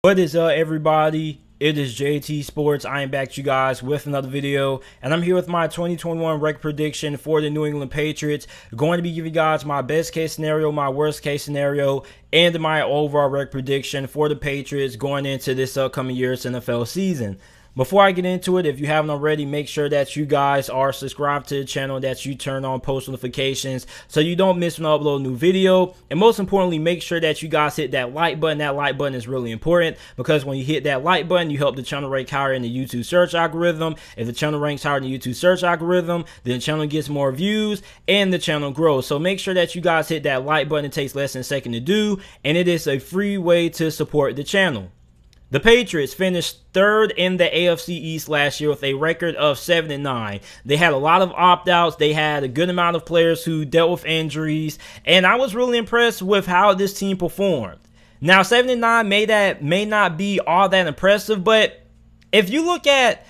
What is up, everybody? It is JT Sports. I am back to you guys with another video, and I'm here with my 2021 record prediction for the New England Patriots. Going to be giving you guys my best case scenario, my worst case scenario, and my overall record prediction for the Patriots going into this upcoming year's NFL season. Before I get into it, if you haven't already, make sure that you guys are subscribed to the channel, that you turn on post notifications so you don't miss when I upload a new video. And most importantly, make sure that you guys hit that like button. That like button is really important because when you hit that like button, you help the channel rank higher in the YouTube search algorithm. If the channel ranks higher in the YouTube search algorithm, then the channel gets more views and the channel grows. So make sure that you guys hit that like button. It takes less than a second to do, and it is a free way to support the channel. The Patriots finished third in the AFC East last year with a record of 7-9. They had a lot of opt-outs. They had a good amount of players who dealt with injuries, and I was really impressed with how this team performed. Now, 7-9 may not be all that impressive, but if you look at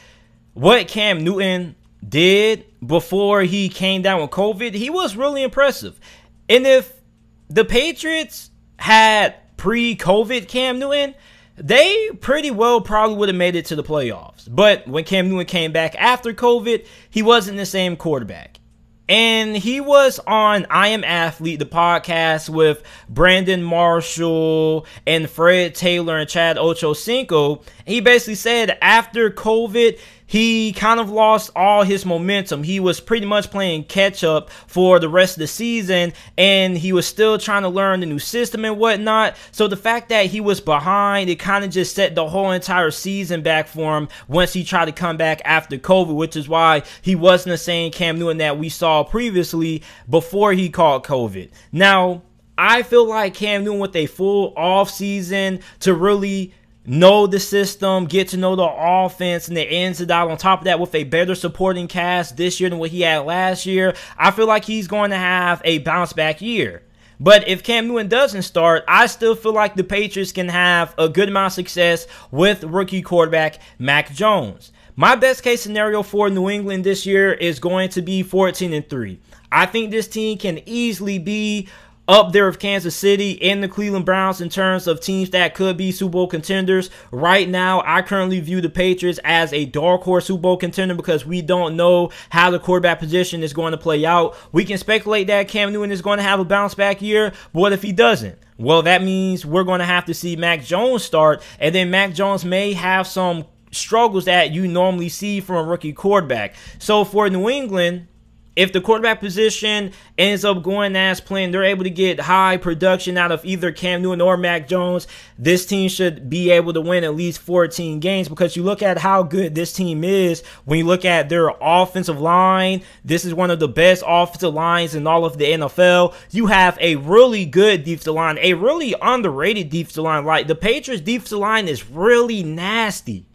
what Cam Newton did before he came down with COVID, he was really impressive. And if the Patriots had pre-COVID Cam Newton, they pretty well probably would have made it to the playoffs. But when Cam Newton came back after COVID, he wasn't the same quarterback. And he was on I Am Athlete, the podcast with Brandon Marshall and Fred Taylor and Chad Ochocinco. He basically said after COVID, he kind of lost all his momentum. He was pretty much playing catch up for the rest of the season, and he was still trying to learn the new system and whatnot. So the fact that he was behind, it kind of just set the whole entire season back for him once he tried to come back after COVID, which is why he wasn't the same Cam Newton that we saw previously before he caught COVID. Now, I feel like Cam Newton with a full off season to really know the system, get to know the offense and the ins and outs. On top of that, with a better supporting cast this year than what he had last year, I feel like he's going to have a bounce back year. But if Cam Newton doesn't start, I still feel like the Patriots can have a good amount of success with rookie quarterback Mac Jones. My best case scenario for New England this year is going to be 14-3. I think this team can easily be up there with Kansas City and the Cleveland Browns in terms of teams that could be Super Bowl contenders. Right now, I currently view the Patriots as a dark horse Super Bowl contender because we don't know how the quarterback position is going to play out. We can speculate that Cam Newton is going to have a bounce back year, but what if he doesn't? Well, that means we're going to have to see Mac Jones start, and then Mac Jones may have some struggles that you normally see from a rookie quarterback. So for New England, if the quarterback position ends up going as planned, they're able to get high production out of either Cam Newton or Mac Jones, this team should be able to win at least 14 games because you look at how good this team is. When you look at their offensive line, this is one of the best offensive lines in all of the NFL. You have a really good defensive line, a really underrated defensive line. Like the Patriots defensive line is really nasty.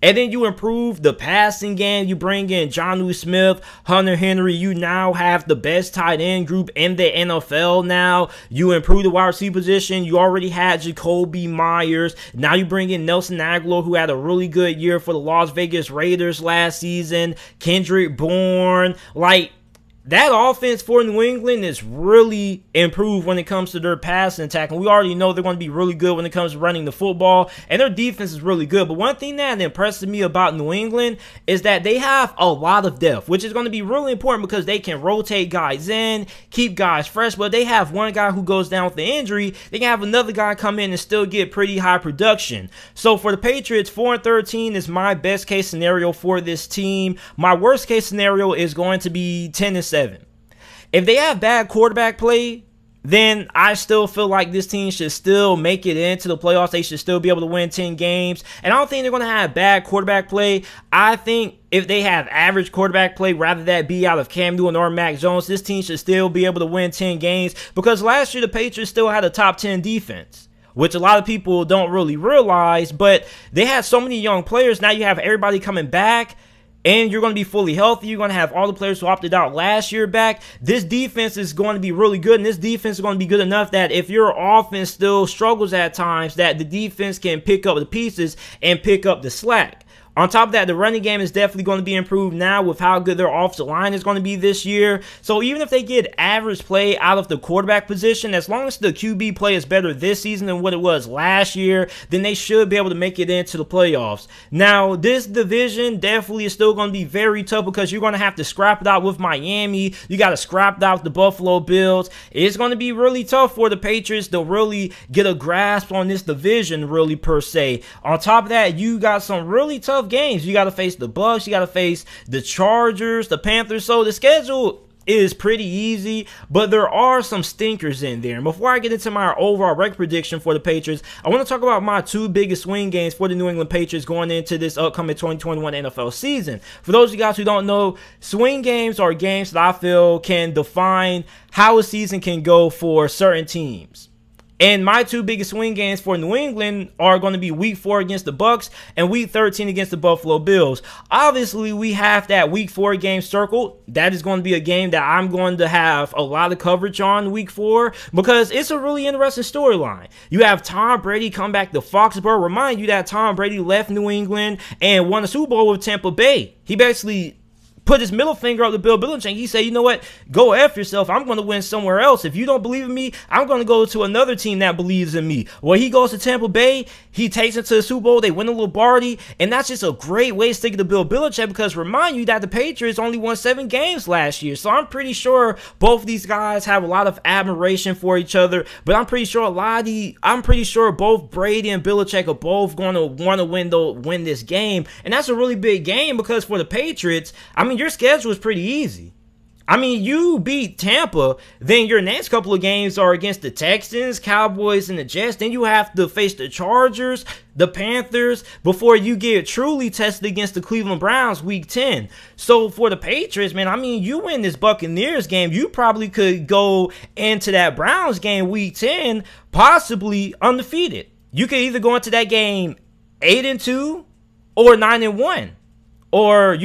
And then you improve the passing game. You bring in Jonnu Smith, Hunter Henry. You now have the best tight end group in the NFL now. You improve the wide receiver position. You already had Jacoby Myers. Now you bring in Nelson Agholor, who had a really good year for the Las Vegas Raiders last season. Kendrick Bourne. Like, that offense for New England is really improved when it comes to their passing attack. And we already know they're going to be really good when it comes to running the football. And their defense is really good. But one thing that impresses me about New England is that they have a lot of depth, which is going to be really important because they can rotate guys in, keep guys fresh. But they have one guy who goes down with the injury. They can have another guy come in and still get pretty high production. So for the Patriots, 4-13 is my best case scenario for this team. My worst case scenario is going to be 10-7. If they have bad quarterback play, then I still feel like this team should still make it into the playoffs. They should still be able to win 10 games. And I don't think they're going to have bad quarterback play. I think if they have average quarterback play, rather that be out of Cam Newton or Mac Jones, this team should still be able to win 10 games. Because last year, the Patriots still had a top 10 defense, which a lot of people don't really realize. But they had so many young players. Now you have everybody coming back, and you're going to be fully healthy. You're going to have all the players who opted out last year back. This defense is going to be really good, and this defense is going to be good enough that if your offense still struggles at times, that the defense can pick up the pieces and pick up the slack. On top of that, the running game is definitely going to be improved now with how good their offensive line is going to be this year. So even if they get average play out of the quarterback position, as long as the QB play is better this season than what it was last year, then they should be able to make it into the playoffs. Now, this division definitely is still going to be very tough because you're going to have to scrap it out with Miami. You got to scrap it out with the Buffalo Bills. It's going to be really tough for the Patriots to really get a grasp on this division, really, per se. On top of that, you got some really tough games. You got to face the Bucs, you got to face the Chargers, the Panthers. So the schedule is pretty easy, but there are some stinkers in there. And before I get into my overall record prediction for the Patriots, I want to talk about my two biggest swing games for the New England Patriots going into this upcoming 2021 NFL season. For those of you guys who don't know, swing games are games that I feel can define how a season can go for certain teams. And my two biggest swing games for New England are going to be Week 4 against the Bucs and Week 13 against the Buffalo Bills. Obviously, we have that Week 4 game circled. That is going to be a game that I'm going to have a lot of coverage on Week 4 because it's a really interesting storyline. You have Tom Brady come back to Foxborough. Remind you that Tom Brady left New England and won a Super Bowl with Tampa Bay. He basically put his middle finger up to Bill Belichick. He said, you know what, go F yourself. I'm going to win somewhere else. If you don't believe in me, I'm going to go to another team that believes in me. Well, he goes to Tampa Bay. He takes it to the Super Bowl. They win a Lombardi. And that's just a great way to stick it to Bill Belichick because remind you that the Patriots only won 7 games last year. So I'm pretty sure both of these guys have a lot of admiration for each other. But I'm pretty sure both Brady and Belichick are both going to want to win this game. And that's a really big game because for the Patriots, I mean, your schedule is pretty easy. I mean, you beat Tampa, then your next couple of games are against the Texans, Cowboys, and the Jets. Then you have to face the Chargers, the Panthers, before you get truly tested against the Cleveland Browns Week 10. So for the Patriots, man, I mean, you win this Buccaneers game, you probably could go into that Browns game Week 10 possibly undefeated. You could either go into that game 8-2 or 9-1, or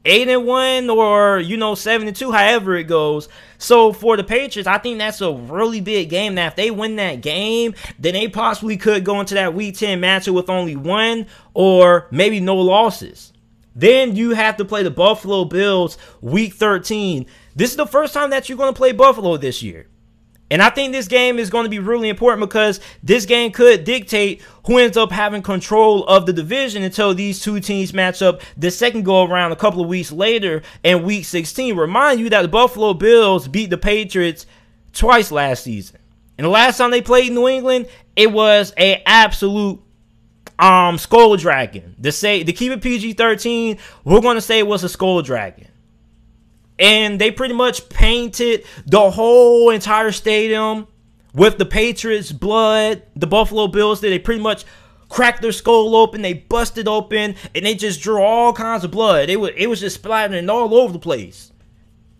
8-1 or 7-2, however it goes. So for the Patriots, I think that's a really big game. Now, if they win that game, then they possibly could go into that Week 10 matchup with only 1 or maybe no losses. Then you have to play the Buffalo Bills Week 13. This is the first time that you're going to play Buffalo this year. And I think this game is going to be really important because this game could dictate who ends up having control of the division until these two teams match up the second go around a couple of weeks later in Week 16. Remind you that the Buffalo Bills beat the Patriots twice last season. And the last time they played New England, it was an absolute skull dragon. To keep it PG-13, we're going to say it was a skull dragon. And they pretty much painted the whole entire stadium with the Patriots' blood. The Buffalo Bills did. They pretty much cracked their skull open. They busted open. And they just drew all kinds of blood. It was just splattering all over the place.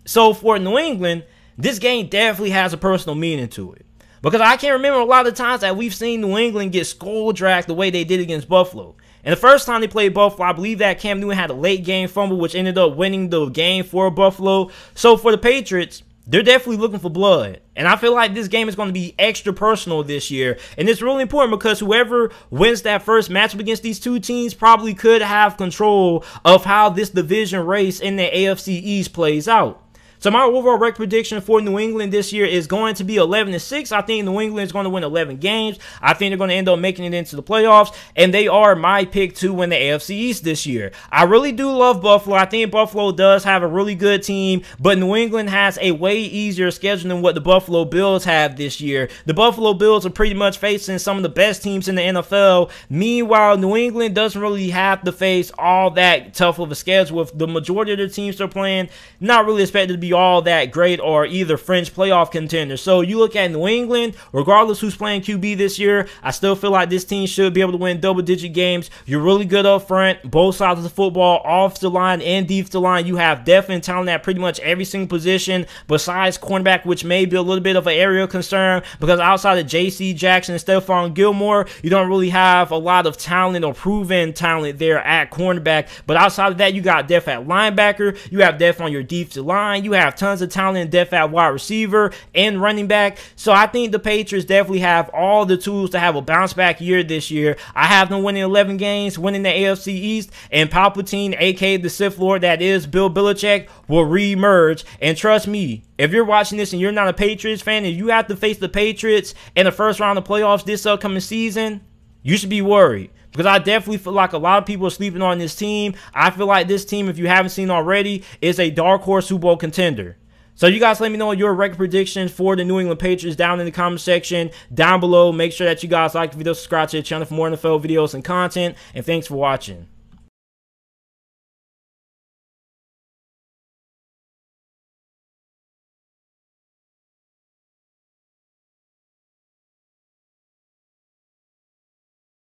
So for New England, this game definitely has a personal meaning to it. Because I can't remember a lot of times that we've seen New England get skull dragged the way they did against Buffalo. And the first time they played Buffalo, I believe that Cam Newton had a late game fumble, which ended up winning the game for Buffalo. So for the Patriots, they're definitely looking for blood. And I feel like this game is going to be extra personal this year. And it's really important because whoever wins that first matchup against these two teams probably could have control of how this division race in the AFC East plays out. So my overall record prediction for New England this year is going to be 11-6. I think New England is going to win 11 games. I think they're going to end up making it into the playoffs, and they are my pick to win the AFC East this year. I really do love Buffalo. I think Buffalo does have a really good team, but New England has a way easier schedule than what the Buffalo Bills have this year. The Buffalo Bills are pretty much facing some of the best teams in the NFL. Meanwhile, New England doesn't really have to face all that tough of a schedule. With the majority of their teams they're playing, not really expected to be all that great or either fringe playoff contenders. So you look at New England, regardless who's playing QB this year, I still feel like this team should be able to win double-digit games. You're really good up front, both sides of the football, offensive line and defensive line. You have definite talent at pretty much every single position besides cornerback, which may be a little bit of an area concern because outside of J.C. Jackson and Stephon Gilmore, you don't really have a lot of talent or proven talent there at cornerback. But outside of that, you got depth at linebacker. You have depth on your defensive line. You have tons of talent and depth at wide receiver and running back. So I think the Patriots definitely have all the tools to have a bounce back year this year. I have them winning 11 games, winning the AFC East, and Palpatine, aka the Sith Lord that is Bill Belichick, will re-emerge. And trust me, if you're watching this and you're not a Patriots fan and you have to face the Patriots in the first round of playoffs this upcoming season, you should be worried. Because I definitely feel like a lot of people are sleeping on this team. I feel like this team, if you haven't seen already, is a dark horse Super Bowl contender. So you guys let me know your record predictions for the New England Patriots down in the comment section down below. Make sure that you guys like the video, subscribe to the channel for more NFL videos and content. And thanks for watching.